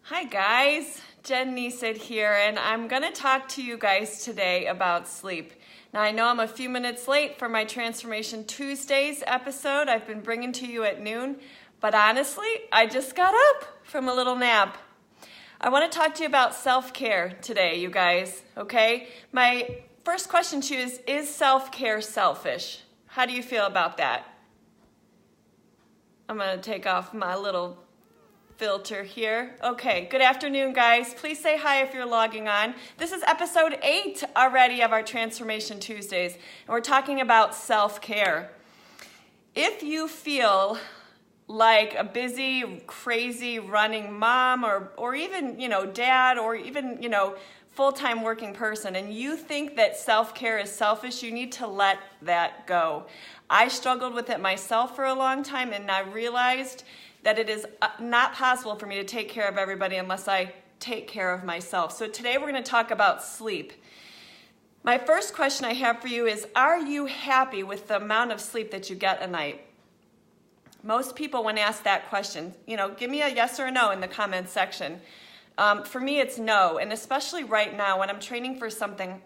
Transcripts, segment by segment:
Hi guys, Jen Neesett here, and I'm going to talk to you guys today about sleep. Now I know I'm a few minutes late for my Transformation Tuesdays episode I've been bringing to you at noon, but honestly, I just got up from a little nap. I want to talk to you about self-care today, you guys, okay? My first question to you is self-care selfish? How do you feel about that? I'm going to take off my little filter here. Okay, good afternoon, guys. Please say hi if you're logging on. This is episode 8 already of our Transformation Tuesdays, and we're talking about self-care. If you feel like a busy, crazy running mom or even, dad or even, full-time working person, and you think that self-care is selfish, you need to let that go. I struggled with it myself for a long time, and I realized that it is not possible for me to take care of everybody unless I take care of myself. So today we're going to talk about sleep. My first question I have for you is, are you happy with the amount of sleep that you get a night? Most people, when asked that question, give me a yes or a no in the comments section. For me, it's no, and especially right now when I'm training for something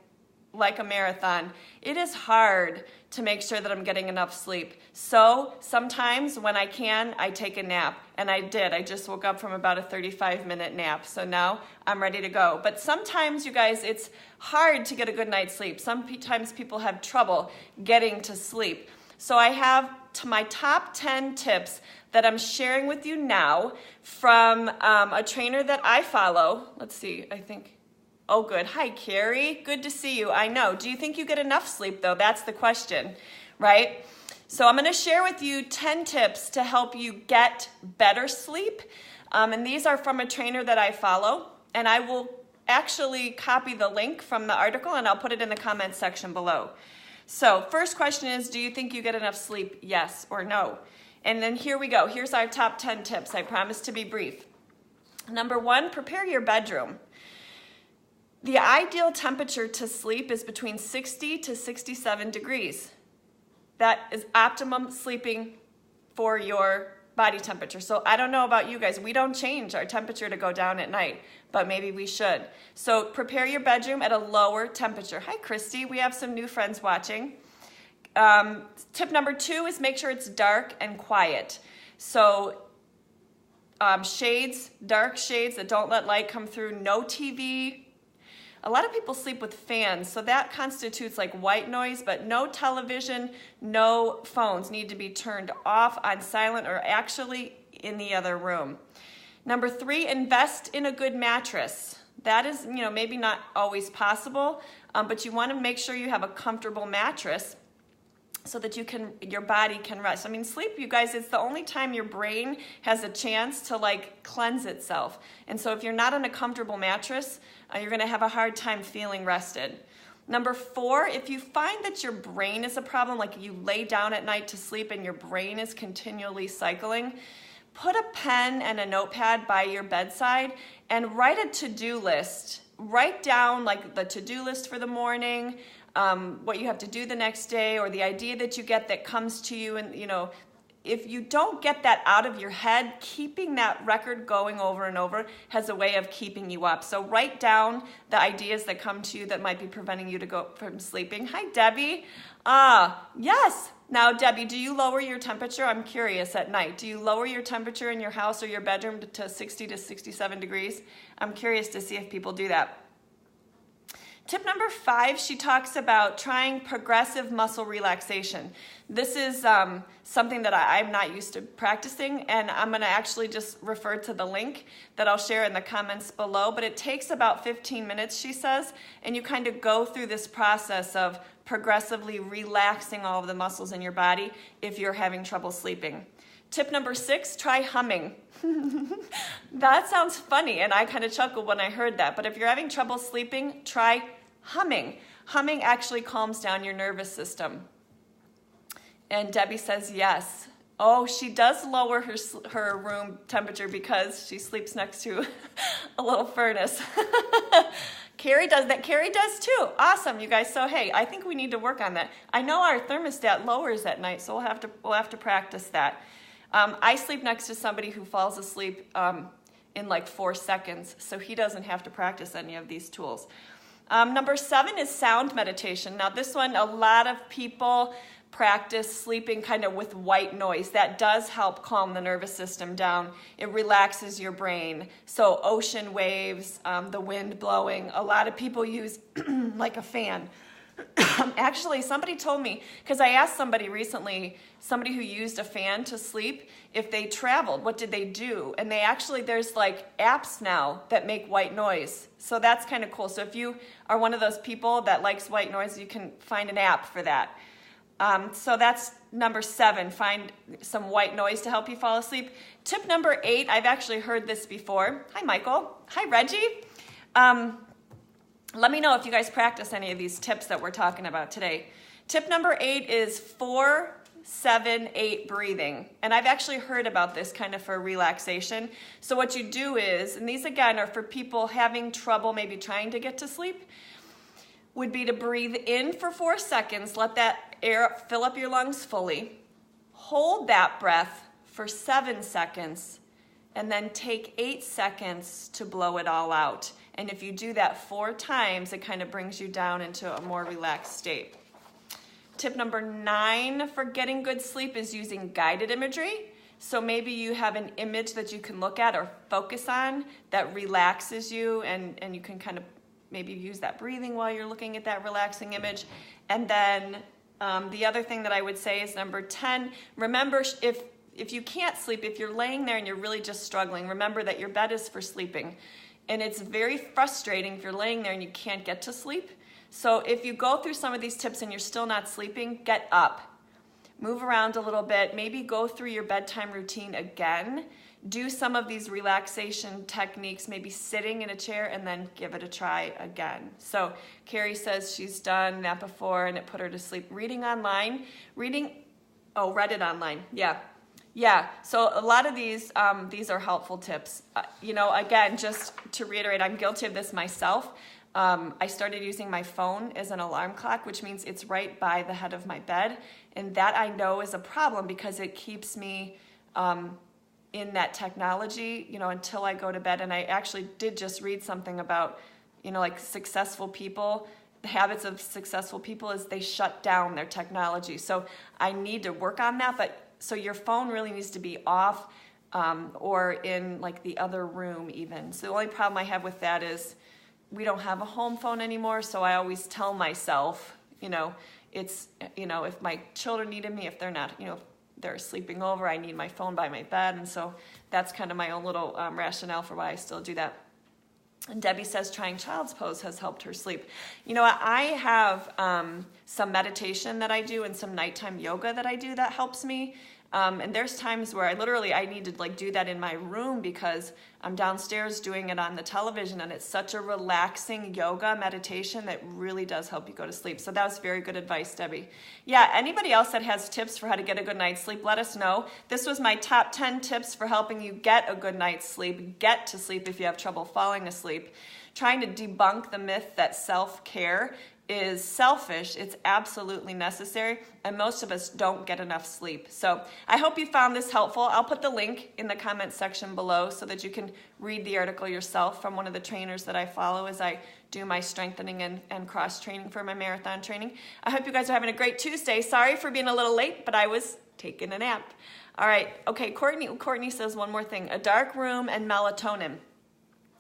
like a marathon, it is hard to make sure that I'm getting enough sleep. So sometimes when I can, I take a nap, and I did. I just woke up from about a 35-minute nap, so now I'm ready to go. But sometimes, you guys, it's hard to get a good night's sleep. Sometimes people have trouble getting to sleep. So I have my top 10 tips that I'm sharing with you now from a trainer that I follow. Let's see, oh, good. Hi, Carrie. Good to see you. I know. Do you think you get enough sleep, though? That's the question, right? So I'm going to share with you 10 tips to help you get better sleep. And these are from a trainer that I follow. And I will actually copy the link from the article, and I'll put it in the comments section below. So first question is, do you think you get enough sleep? Yes or no? And then here we go. Here's our top 10 tips. I promise to be brief. Number 1, prepare your bedroom. The ideal temperature to sleep is between 60 to 67 degrees. That is optimum sleeping for your body temperature. So I don't know about you guys. We don't change our temperature to go down at night, but maybe we should. So prepare your bedroom at a lower temperature. Hi, Christy. We have some new friends watching. Tip number 2 is make sure it's dark and quiet. So shades, dark shades that don't let light come through, no TV. A lot of people sleep with fans, so that constitutes like white noise, but no television, no phones need to be turned off on silent or actually in the other room. Number 3, invest in a good mattress. That is, maybe not always possible, but you want to make sure you have a comfortable mattress so that your body can rest. I mean, sleep, you guys, it's the only time your brain has a chance to cleanse itself. And so if you're not on a comfortable mattress, you're going to have a hard time feeling rested. Number 4, if you find that your brain is a problem, like you lay down at night to sleep and your brain is continually cycling, put a pen and a notepad by your bedside and write a to-do list. Write down the to-do list for the morning, what you have to do the next day, or the idea that you get that comes to you. And if you don't get that out of your head, keeping that record going over and over has a way of keeping you up. So write down the ideas that come to you that might be preventing you from sleeping. Hi, Debbie. Yes. Now, Debbie, do you lower your temperature? I'm curious at night. Do you lower your temperature in your house or your bedroom to 60 to 67 degrees? I'm curious to see if people do that. Tip number 5, she talks about trying progressive muscle relaxation. This is something that I'm not used to practicing, and I'm going to actually just refer to the link that I'll share in the comments below, but it takes about 15 minutes, she says, and you kind of go through this process of progressively relaxing all of the muscles in your body if you're having trouble sleeping. Tip number 6, try humming. That sounds funny, and I kind of chuckled when I heard that, but if you're having trouble sleeping, try humming. Humming actually calms down your nervous system. And Debbie says yes. Oh, she does lower her room temperature because she sleeps next to a little furnace. Carrie does that. Carrie does too. Awesome, you guys. So hey, I think we need to work on that. I know our thermostat lowers at night, so we'll have to practice that. I sleep next to somebody who falls asleep in like 4 seconds, so he doesn't have to practice any of these tools. Number 7 is sound meditation. Now this one, a lot of people practice sleeping kind of with white noise. That does help calm the nervous system down. It relaxes your brain. So ocean waves, the wind blowing, a lot of people use like a fan. Actually, somebody told me, because I asked somebody recently, somebody who used a fan to sleep, if they traveled, what did they do? And there's like apps now that make white noise. So that's kind of cool. So if you are one of those people that likes white noise, you can find an app for that. So that's number 7, find some white noise to help you fall asleep. Tip number 8, I've actually heard this before. Hi, Michael. Hi, Reggie. Let me know if you guys practice any of these tips that we're talking about today. Tip number 8 is 4-7-8 breathing. And I've actually heard about this kind of for relaxation. So what you do is, and these again are for people having trouble maybe trying to get to sleep, would be to breathe in for 4 seconds, let that air fill up your lungs fully, hold that breath for 7 seconds, and then take 8 seconds to blow it all out. And if you do that 4 times, it kind of brings you down into a more relaxed state. Tip number 9 for getting good sleep is using guided imagery. So maybe you have an image that you can look at or focus on that relaxes you, and you can kind of maybe use that breathing while you're looking at that relaxing image. And then the other thing that I would say is number 10, remember if you can't sleep, if you're laying there and you're really just struggling, remember that your bed is for sleeping. And it's very frustrating if you're laying there and you can't get to sleep. So if you go through some of these tips and you're still not sleeping, get up. Move around a little bit. Maybe go through your bedtime routine again. Do some of these relaxation techniques, maybe sitting in a chair, and then give it a try again. So Carrie says she's done that before and it put her to sleep. Reading online. Reddit online. Yeah, so a lot of these are helpful tips. Again, just to reiterate, I'm guilty of this myself. I started using my phone as an alarm clock, which means it's right by the head of my bed. And that I know is a problem because it keeps me in that technology, until I go to bed. And I actually did just read something about, like successful people. The habits of successful people is they shut down their technology. So I need to work on that, so your phone really needs to be off or in like the other room even. So the only problem I have with that is we don't have a home phone anymore, so I always tell myself, if my children needed me, if they're not, they're sleeping over, I need my phone by my bed. And so that's kind of my own little rationale for why I still do that. And Debbie says trying child's pose has helped her sleep. I have some meditation that I do and some nighttime yoga that I do that helps me. And there's times where I need to do that in my room because I'm downstairs doing it on the television, and it's such a relaxing yoga meditation that really does help you go to sleep. So that was very good advice, Debbie. Yeah, anybody else that has tips for how to get a good night's sleep, let us know. This was my top 10 tips for helping you get a good night's sleep, get to sleep if you have trouble falling asleep. Trying to debunk the myth that self-care is selfish. It's absolutely necessary, and most of us don't get enough sleep. So I hope you found this helpful. I'll put the link in the comments section below so that you can read the article yourself from one of the trainers that I follow as I do my strengthening and cross training for my marathon training. I hope you guys are having a great Tuesday. Sorry for being a little late, but I was taking a nap. All right. Okay, Courtney says one more thing. A dark room and melatonin.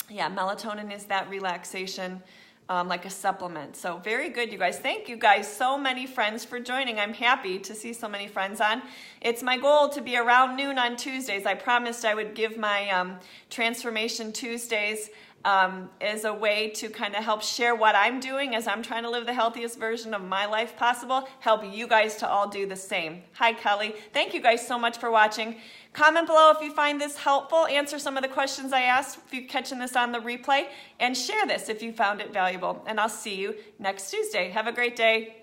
Yeah, melatonin is that relaxation, like a supplement. So very good, you guys. Thank you guys, so many friends for joining. I'm happy to see so many friends on. It's my goal to be around noon on Tuesdays. I promised I would give my Transformation Tuesdays as a way to kind of help share what I'm doing as I'm trying to live the healthiest version of my life possible, help you guys to all do the same. Hi, Kelly. Thank you guys so much for watching. Comment below if you find this helpful, answer some of the questions I asked if you're catching this on the replay, and share this if you found it valuable. And I'll see you next Tuesday. Have a great day.